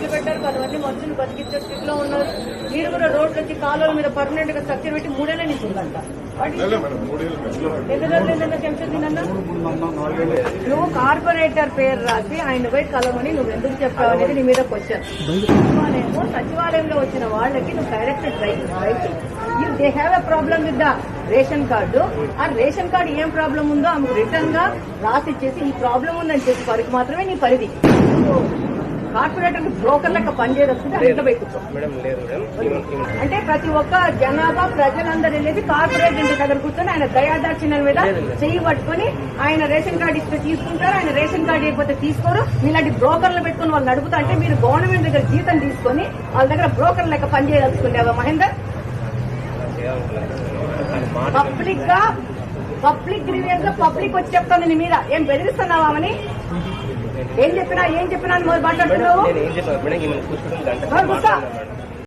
నిలబెట్టారు, 10 మంది మనుషులు బతికించే స్థితిలో ఉన్నారు. మీరు కూడా రోడ్లు వచ్చి కాలువల మీద పర్మనెంట్ గా స్ట్రక్చర్ పెట్టి 3 ఏళ్ల నుంచి ఉందంట. నువ్వు కార్పొరేటర్ పేరు రాసి ఆయన పోయి కలవని నువ్వు ఎందుకు చెప్పావు అనేది నీ మీద క్వశ్చన్. సచివాలయంలో వచ్చిన వాళ్ళకి నువ్వు direct right they have a problem with the ration card. ఆ రేషన్ కార్డు ఏం ప్రాబ్లం ఉందో ఆమెకు రిటర్న్ గా రాసి ఇచ్చేసి ఈ ప్రాబ్లం ఉందని చెప్పి వరకు మాత్రమే నీ పరిధి. కార్పొరేటర్ బ్రోకర్ లెక్క పనిచేయదొస్తుంది అంత పెట్టుకో. అంటే ప్రతి ఒక్క జనాభా ప్రజలందరూ వెళ్ళేది కార్పొరేట్ ఇంటి దగ్గర కూర్చొని ఆయన దయాదాక్షిణ్యం మీద చెయ్యి పట్టుకుని ఆయన రేషన్ కార్డు ఇస్తే తీసుకుంటారు, ఆయన రేషన్ కార్డు ఇవ్వకపోతే తీసుకోరు. మీలాంటి బ్రోకర్లు పెట్టుకుని వాళ్ళు నడుపుతా అంటే మీరు గవర్నమెంట్ దగ్గర జీతం తీసుకొని వాళ్ళ దగ్గర బ్రోకర్ లెక్క పనిచేయదలుచుకునేవా మహేందర్? పబ్లిక్ గ్రీవియన్స్ లో పబ్లిక్ వచ్చి చెప్తుంది నీ మీద. ఏం బెదిరిస్తున్నావామని ఏం చెప్పినా అని మాట్లాడుతున్నావు.